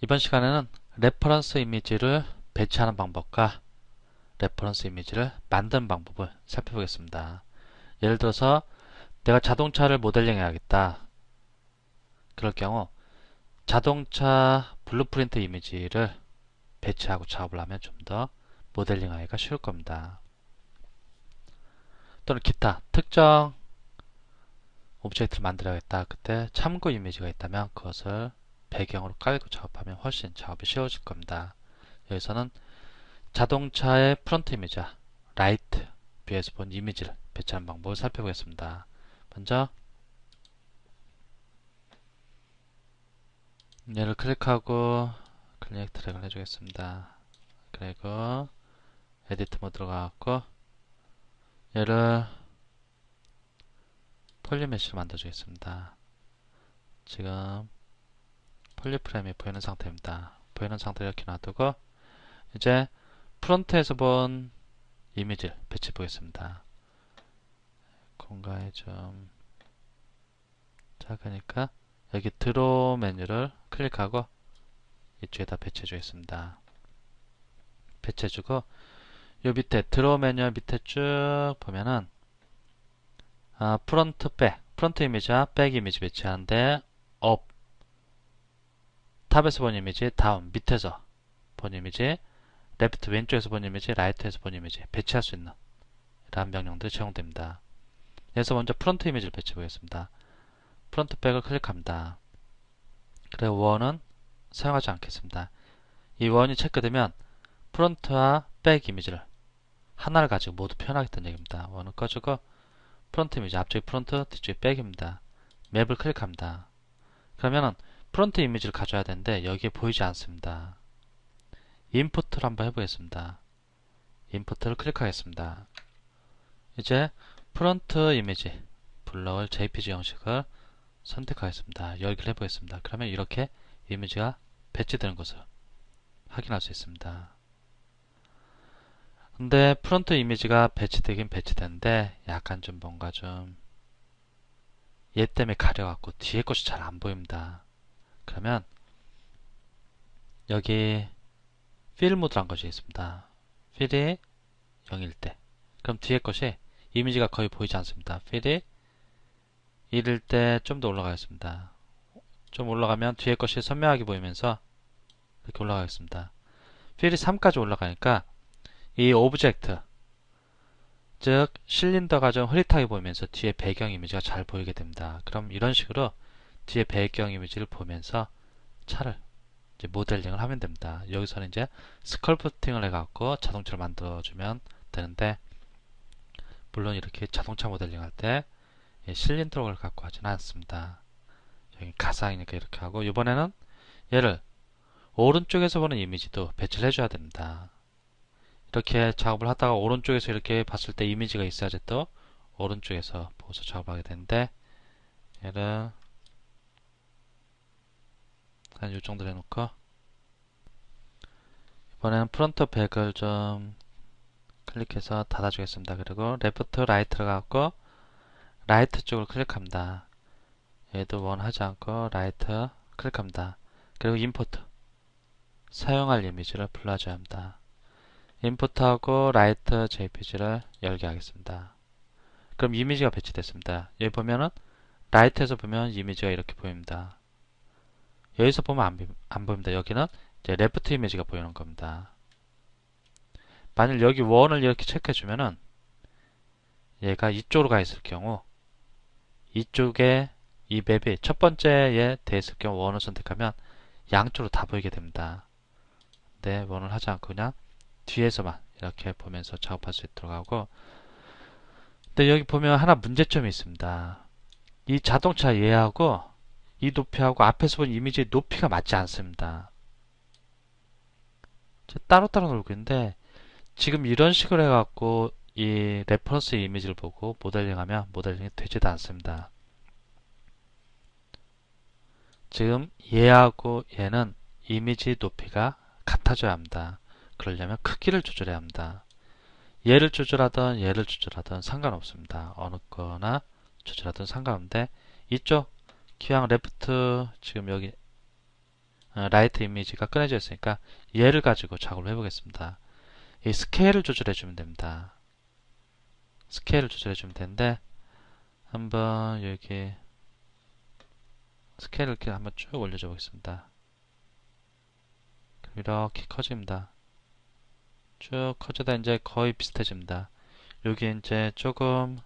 이번 시간에는 레퍼런스 이미지를 배치하는 방법과 레퍼런스 이미지를 만드는 방법을 살펴보겠습니다. 예를 들어서 내가 자동차를 모델링 해야겠다. 그럴 경우 자동차 블루프린트 이미지를 배치하고 작업을 하면 좀 더 모델링 하기가 쉬울 겁니다. 또는 기타 특정 오브젝트를 만들어야겠다. 그때 참고 이미지가 있다면 그것을 배경으로 깔고 작업하면 훨씬 작업이 쉬워질 겁니다. 여기서는 자동차의 프론트 이미지와 라이트 뷰에서 본 이미지를 배치하는 방법을 살펴보겠습니다. 먼저 얘를 클릭하고 클릭 드래그를 해주겠습니다. 그리고 에디트 모드로 가고 얘를 폴리메쉬로 만들어주겠습니다. 지금 폴리프레임이 보이는 상태입니다. 보이는 상태를 이렇게 놔두고 이제 프론트에서 본 이미지를 배치해 보겠습니다. 공간이 좀 작으니까 여기 드로우 메뉴를 클릭하고 이쪽에다 배치해 주겠습니다. 배치해 주고 요 밑에 드로우 메뉴 밑에 쭉 보면은 프론트 이미지와 백 이미지 배치하는데 업 탑에서 본 이미지, 다운 밑에서 본 이미지, 레프트 왼쪽에서 본 이미지, 라이트에서 본 이미지 배치할 수 있는 이러한 명령들이 제공됩니다. 그래서 먼저 프론트 이미지를 배치해 보겠습니다. 프론트 백을 클릭합니다. 그리고 원은 사용하지 않겠습니다. 이 원이 체크되면 프론트와 백 이미지를 하나를 가지고 모두 표현하겠다는 얘기입니다. 원은 꺼주고 프론트 이미지 앞쪽이 프론트, 뒤쪽이 백입니다. 맵을 클릭합니다. 그러면은 프론트 이미지를 가져야 되는데 여기에 보이지 않습니다. 인풋을 한번 해보겠습니다. 인풋을 클릭하겠습니다. 이제 프론트 이미지 불러올 JPG 형식을 선택하겠습니다. 열기를 해보겠습니다. 그러면 이렇게 이미지가 배치되는 것을 확인할 수 있습니다. 근데 프론트 이미지가 배치되긴 배치되는데 약간 좀 뭔가 좀 얘 때문에 가려갖고 뒤에 것이 잘 안 보입니다. 그러면 여기 필 모드란 것이 있습니다. 필이 0일 때 그럼 뒤에 것이 이미지가 거의 보이지 않습니다. 필이 1일 때 좀 더 올라가겠습니다. 좀 올라가면 뒤에 것이 선명하게 보이면서 이렇게 올라가겠습니다. 필이 3까지 올라가니까 이 오브젝트 즉 실린더가 좀 흐릿하게 보이면서 뒤에 배경 이미지가 잘 보이게 됩니다. 그럼 이런 식으로 뒤에 배경 이미지를 보면서 차를 이제 모델링을 하면 됩니다. 여기서는 이제 스컬프팅을 해갖고 자동차를 만들어주면 되는데 물론 이렇게 자동차 모델링 할 때 실린더를 갖고 하지는 않습니다. 여기 가상이니까 이렇게 하고 이번에는 얘를 오른쪽에서 보는 이미지도 배치를 해줘야 됩니다. 이렇게 작업을 하다가 오른쪽에서 이렇게 봤을 때 이미지가 있어야지 또 오른쪽에서 보고서 작업을 하게 되는데 얘를 한 이 정도 해놓고 이번에는 프론트 백을 좀 클릭해서 닫아주겠습니다. 그리고 레프트 라이트를 갖고 라이트 쪽을 클릭합니다. 얘도 원 하지 않고 라이트 클릭합니다. 그리고 임포트 사용할 이미지를 불러줘야 합니다. 임포트하고 라이트 JPG를 열게 하겠습니다. 그럼 이미지가 배치됐습니다. 여기 보면은 라이트에서 보면 이미지가 이렇게 보입니다. 여기서 보면 안 보입니다. 여기는 이제 레프트 이미지가 보이는 겁니다. 만일 여기 원을 이렇게 체크해 주면은 얘가 이쪽으로 가 있을 경우 이쪽에 이 맵이 첫 번째에 돼 있을 경우 원을 선택하면 양쪽으로 다 보이게 됩니다. 근데 원을 하지 않고 그냥 뒤에서만 이렇게 보면서 작업할 수 있도록 하고 근데 여기 보면 하나 문제점이 있습니다. 이 자동차 얘하고 이 높이하고 앞에서 본 이미지의 높이가 맞지 않습니다. 따로따로 놀고 있는데 지금 이런 식으로 해갖고 이 레퍼런스 이미지를 보고 모델링하면 모델링이 되지도 않습니다. 지금 얘하고 얘는 이미지 높이가 같아져야 합니다. 그러려면 크기를 조절해야 합니다. 얘를 조절하든 얘를 조절하든 상관없습니다. 어느 거나 조절하든 상관없는데 이쪽 기왕 레프트 지금 여기 라이트 이미지가 꺼내져 있으니까 얘를 가지고 작업을 해보겠습니다. 이 스케일을 조절해 주면 됩니다. 스케일을 조절해 주면 되는데 한번 여기 스케일을 이렇게 한번 쭉 올려줘 보겠습니다. 그럼 이렇게 커집니다. 쭉 커져다 이제 거의 비슷해집니다. 여기 이제 조금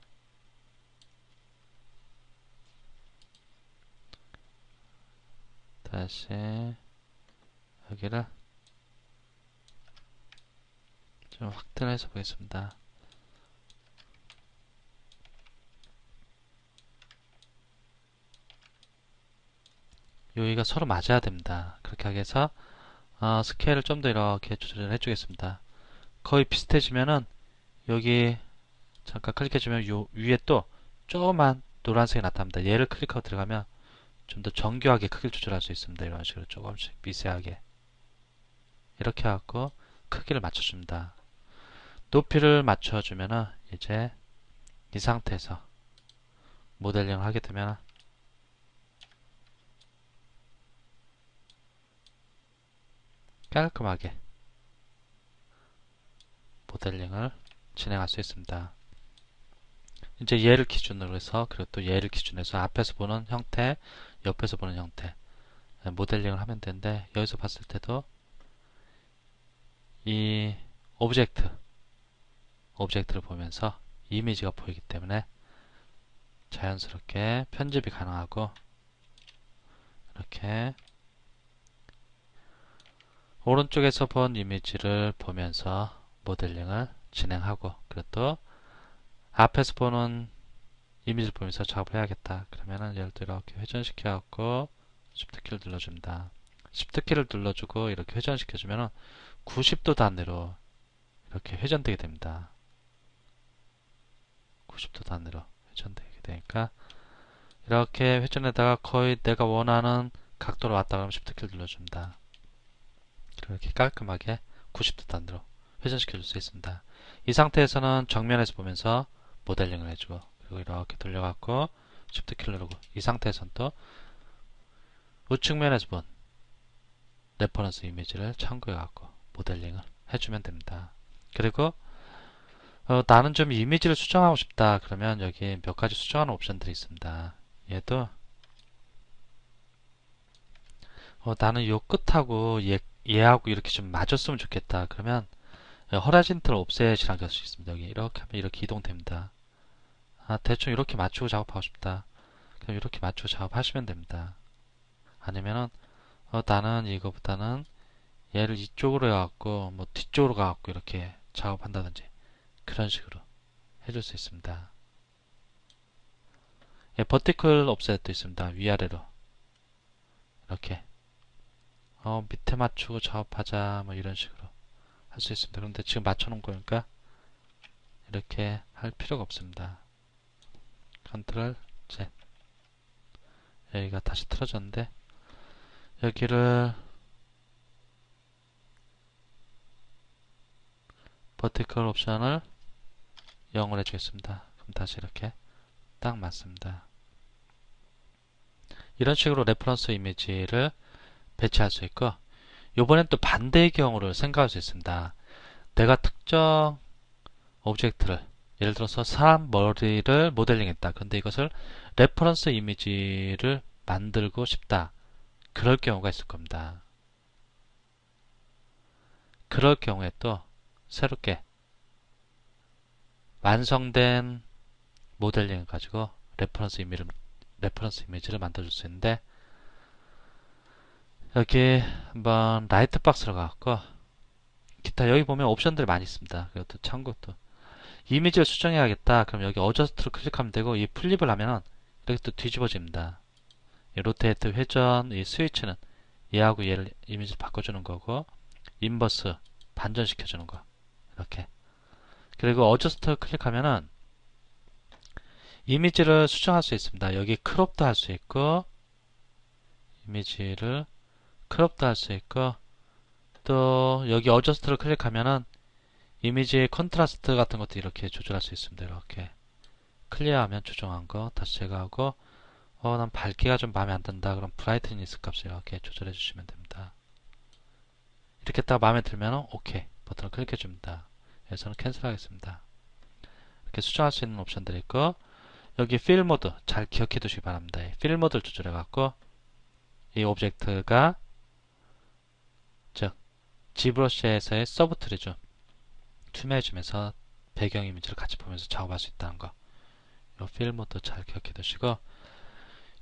다시 여기를 좀 확대해서 보겠습니다. 여기가 서로 맞아야 됩니다. 그렇게 하기 위해서 스케일을 좀 더 이렇게 조절을 해주겠습니다. 거의 비슷해지면은 여기 잠깐 클릭해주면 요 위에 또 조그만 노란색이 나타납니다. 얘를 클릭하고 들어가면 좀 더 정교하게 크기를 조절할 수 있습니다. 이런 식으로 조금씩 미세하게 이렇게 해갖고 크기를 맞춰줍니다. 높이를 맞춰주면은 이제 이 상태에서 모델링을 하게 되면 깔끔하게 모델링을 진행할 수 있습니다. 이제 얘를 기준으로 해서 그리고 또 얘를 기준으로 해서 앞에서 보는 형태, 옆에서 보는 형태 모델링을 하면 되는데 여기서 봤을 때도 이 오브젝트를 보면서 이미지가 보이기 때문에 자연스럽게 편집이 가능하고 이렇게 오른쪽에서 본 이미지를 보면서 모델링을 진행하고 그리고 또 앞에서 보는 이미지를 보면서 작업을 해야겠다. 그러면은 예를 들어 이렇게 회전시켜 갖고 Shift 키를 눌러줍니다. Shift 키를 눌러주고 이렇게 회전시켜 주면은 90도 단위로 이렇게 회전되게 됩니다. 90도 단위로 회전되게 되니까 이렇게 회전에다가 거의 내가 원하는 각도로 왔다 그러면 Shift 키를 눌러줍니다. 이렇게 깔끔하게 90도 단위로 회전시켜 줄 수 있습니다. 이 상태에서는 정면에서 보면서 모델링을 해주고 그리고 이렇게 돌려갖고 Shift 키를 누르고 이 상태에서는 또 우측면에서 본 레퍼런스 이미지를 참고해갖고 모델링을 해주면 됩니다. 그리고 나는 좀 이미지를 수정하고 싶다 그러면 여기 몇 가지 수정하는 옵션들이 있습니다. 얘도 나는 요 끝하고 얘하고 이렇게 좀 맞았으면 좋겠다 그러면 허라진트를 옵셋이라는 게 할 수 있습니다. 여기 이렇게 하면 이렇게 이동됩니다. 대충 이렇게 맞추고 작업하고 싶다 그럼 이렇게 맞추고 작업하시면 됩니다. 아니면은 나는 이거보다는 얘를 이쪽으로 해갖고 뭐 뒤쪽으로 가갖고 이렇게 작업한다든지 그런 식으로 해줄 수 있습니다. 버티컬 옵셋도 있습니다. 위아래로 이렇게 밑에 맞추고 작업하자 뭐 이런 식으로 할 수 있습니다. 그런데 지금 맞춰놓은 거니까 이렇게 할 필요가 없습니다. 컨트롤 Z 여기가 다시 틀어졌는데 여기를 버티컬 옵션을 0으로 해주겠습니다. 그럼 다시 이렇게 딱 맞습니다. 이런 식으로 레퍼런스 이미지를 배치할 수 있고 요번엔 또 반대의 경우를 생각할 수 있습니다. 내가 특정 오브젝트를 예를 들어서 사람 머리를 모델링 했다. 근데 이것을 레퍼런스 이미지를 만들고 싶다. 그럴 경우가 있을 겁니다. 그럴 경우에 또 새롭게 완성된 모델링을 가지고 레퍼런스 이미지를 만들어줄 수 있는데 여기 한번 라이트 박스로 가갖고 기타 여기 보면 옵션들이 많이 있습니다. 그것도 참고 또 이미지를 수정해야겠다. 그럼 여기 어저스트를 클릭하면 되고 이 플립을 하면은 이렇게 또 뒤집어집니다. 이 로테이트 회전 이 스위치는 얘하고 얘를 이미지를 바꿔주는 거고 인버스 반전시켜주는 거 이렇게 그리고 어저스트 클릭하면은 이미지를 수정할 수 있습니다. 여기 크롭도 할 수 있고 이미지를 크롭도 할 수 있고 또 여기 어저스트를 클릭하면은 이미지의 컨트라스트 같은 것도 이렇게 조절할 수 있습니다. 이렇게 클리어하면 조정한 거 다시 제거하고 난 밝기가 좀 마음에 안 든다. 그럼 브라이트니스 값을 이렇게 조절해 주시면 됩니다. 이렇게 했다가 마음에 들면 오케이 버튼을 클릭해 줍니다. 여기서는 캔슬 하겠습니다. 이렇게 수정할 수 있는 옵션들이 있고, 여기 필 모드 잘 기억해 두시기 바랍니다. 필 모드를 조절해 갖고 이 오브젝트가 즉 지브러시에서의 서브 트리 중 투명해 주면서 배경 이미지를 같이 보면서 작업할 수 있다는 거, 이 필 모드 잘 기억해 두시고,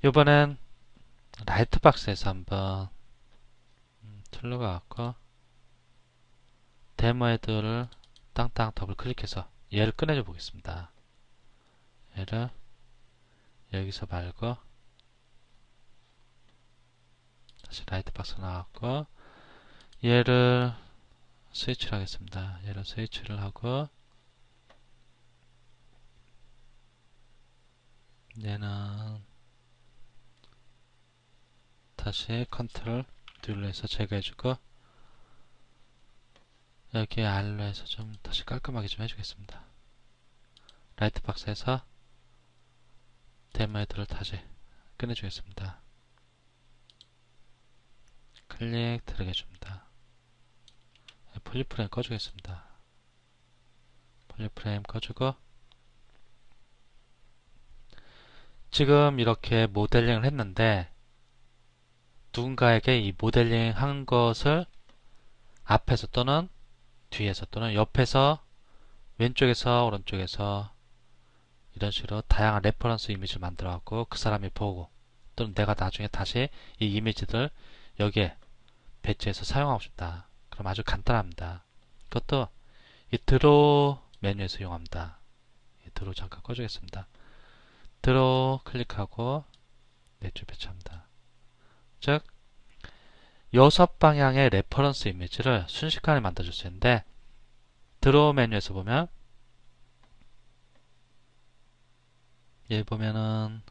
이번엔 라이트박스에서 한번 툴로 가갖고 데모 헤드를 땅땅 더블 클릭해서 얘를 꺼내줘 보겠습니다. 얘를 여기서 말고 다시 라이트박스 나왔고, 얘를 스위치를 하겠습니다. 얘를 스위치를 하고, 얘는 다시 컨트롤 눌러서 제거해주고, 여기 R로 해서 좀 다시 깔끔하게 좀 해주겠습니다. 라이트박스에서 데모 헤드를 다시 꺼내주겠습니다. 클릭 들어가줍니다. 폴리프레임 꺼주겠습니다. 폴리프레임 꺼주고, 지금 이렇게 모델링을 했는데 누군가에게 이 모델링 한 것을 앞에서 또는 뒤에서 또는 옆에서 왼쪽에서 오른쪽에서 이런 식으로 다양한 레퍼런스 이미지를 만들어 갖고 그 사람이 보고, 또는 내가 나중에 다시 이 이미지들 여기에 배치해서 사용하고 싶다. 그럼 아주 간단합니다. 그것도 이 드로우 메뉴에서 이용합니다. 이 드로우 잠깐 꺼주겠습니다. 드로우 클릭하고 넷줄 배치합니다. 즉 6방향의 레퍼런스 이미지를 순식간에 만들어줄 수 있는데, 드로우 메뉴에서 보면 여기 보면은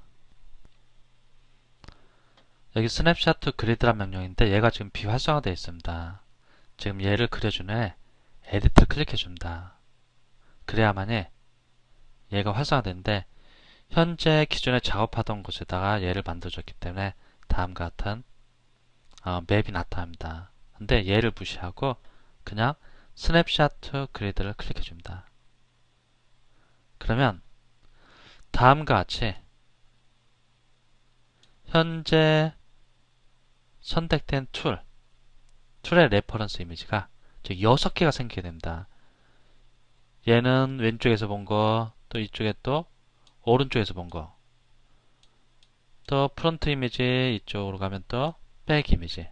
여기 스냅샷 투 그리드란 명령인데 얘가 지금 비활성화되어 있습니다. 지금 얘를 그려준 후에 에디트를 클릭해 줍니다. 그래야만이 얘가 활성화되는데, 현재 기존에 작업하던 곳에다가 얘를 만들어줬기 때문에 다음과 같은 맵이 나타납니다. 근데 얘를 무시하고 그냥 스냅샷 투 그리드를 클릭해 줍니다. 그러면 다음과 같이 현재 선택된 툴의 레퍼런스 이미지가 즉 6개가 생기게 됩니다. 얘는 왼쪽에서 본 거, 또 이쪽에 또 오른쪽에서 본 거, 또 프론트 이미지 이쪽으로 가면 또 백 이미지,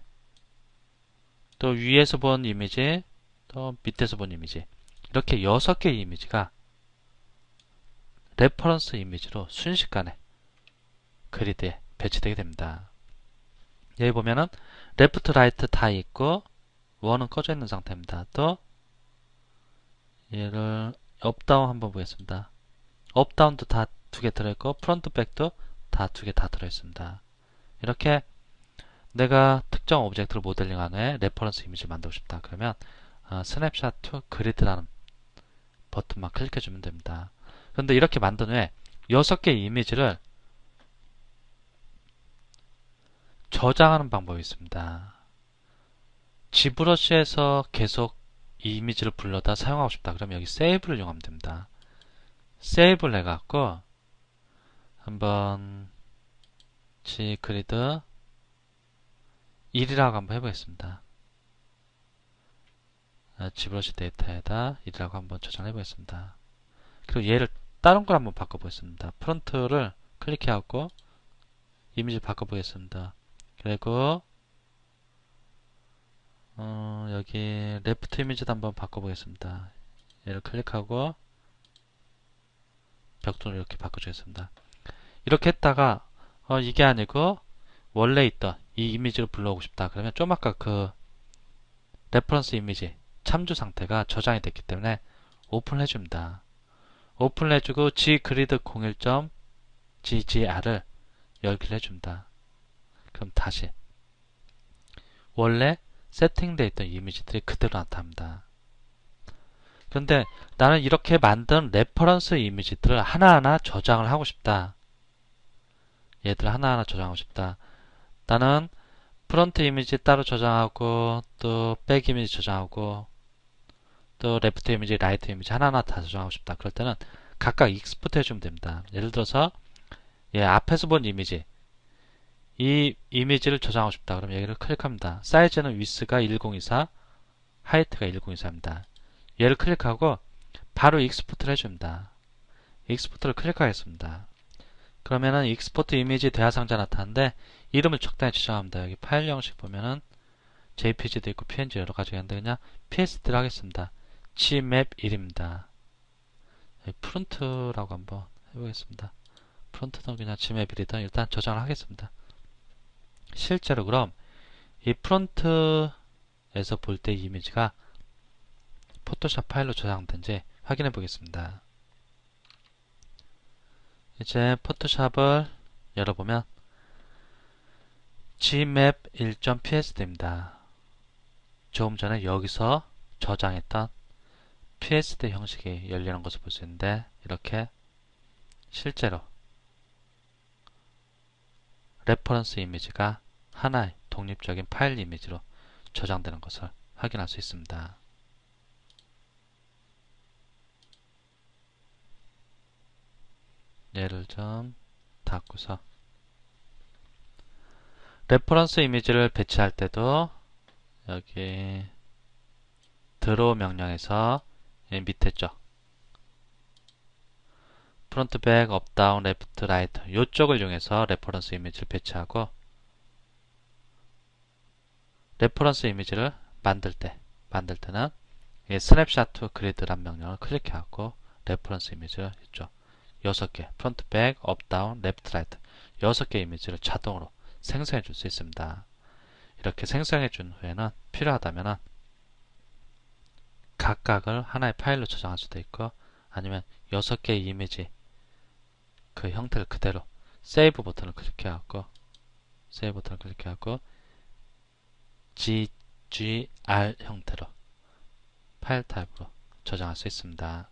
또 위에서 본 이미지, 또 밑에서 본 이미지, 이렇게 6개의 이미지가 레퍼런스 이미지로 순식간에 그리드에 배치되게 됩니다. 여기 보면은 레프트 라이트 다 있고 원은 꺼져 있는 상태입니다. 또 얘를 업다운 한번 보겠습니다. 업다운도 다 2개 들어있고 프론트 백도 다 2개 다 들어있습니다. 이렇게 내가 특정 오브젝트를 모델링한 후에 레퍼런스 이미지를 만들고 싶다. 그러면 스냅샷 투 그리드라는 버튼만 클릭해주면 됩니다. 그런데 이렇게 만든 후에 6개의 이미지를 저장하는 방법이 있습니다. 지브러시에서 계속 이 이미지를 불러다 사용하고 싶다. 그러면 여기 세이브를 이용하면 됩니다. 세이브를 해갖고 한번 grid 1이라고 한번 해보겠습니다. 지브러시 데이터에다 1이라고 한번 저장해 보겠습니다. 그리고 얘를 다른 걸 한번 바꿔보겠습니다. 프론트를 클릭해갖고 이미지 바꿔보겠습니다. 그리고 여기 레프트 이미지도 한번 바꿔보겠습니다. 얘를 클릭하고 벽돌을 이렇게 바꿔주겠습니다. 이렇게 했다가 이게 아니고 원래 있던 이 이미지를 불러오고 싶다. 그러면 좀 아까 그 레퍼런스 이미지 참조 상태가 저장이 됐기 때문에 오픈을 해줍니다. 오픈을 해주고 grid01.ggr을 열기를 해줍니다. 그럼 다시 원래 세팅되어 있던 이미지들이 그대로 나타납니다. 그런데 나는 이렇게 만든 레퍼런스 이미지들을 하나하나 저장을 하고 싶다. 얘들 하나하나 저장하고 싶다. 나는 프론트 이미지 따로 저장하고 또 백 이미지 저장하고 또 레프트 이미지, 라이트 이미지 하나하나 다 저장하고 싶다. 그럴 때는 각각 익스포트 해주면 됩니다. 예를 들어서 얘 앞에서 본 이미지, 이 이미지를 저장하고 싶다. 그럼 여기를 클릭합니다. 사이즈는 위스가 1024, 하이트가 1024입니다. 얘를 클릭하고 바로 익스포트를 해줍니다. 익스포트를 클릭하겠습니다. 그러면은 익스포트 이미지 대화상자 나타나는데 이름을 적당히 지정합니다. 여기 파일 형식 보면은 JPG도 있고 PNG 여러 가지가 있는데 그냥 PSD를 하겠습니다. gmap 1입니다. 프론트라고 한번 해보겠습니다. 프론트는 그냥 gmap 1이든 일단 저장을 하겠습니다. 실제로 그럼 이 프론트에서 볼 때 이미지가 포토샵 파일로 저장된지 확인해 보겠습니다. 이제 포토샵을 열어보면 gmap 1.psd입니다. 조금 전에 여기서 저장했던 PSD 형식이 열리는 것을 볼 수 있는데 이렇게 실제로 레퍼런스 이미지가 하나의 독립적인 파일 이미지로 저장되는 것을 확인할 수 있습니다. 얘를 좀 닫고서 레퍼런스 이미지를 배치할 때도 여기 드로우 명령에서 밑에 쪽 프론트, 백, 업, 다운, 레프트, 라이트 이쪽을 이용해서 레퍼런스 이미지를 배치하고 레퍼런스 이미지를 만들 때는 스냅샷 투 그리드란 명령을 클릭해갖고 레퍼런스 이미지를 이쪽 6개 프론트, 백, 업, 다운, 레프트, 라이트 6개 이미지를 자동으로 생성해 줄 수 있습니다. 이렇게 생성해 준 후에는 필요하다면 각각을 하나의 파일로 저장할 수도 있고 아니면 6개의 이미지 그 형태를 그대로 세이브 버튼을 클릭해갖고 GGR 형태로 파일 타입으로 저장할 수 있습니다.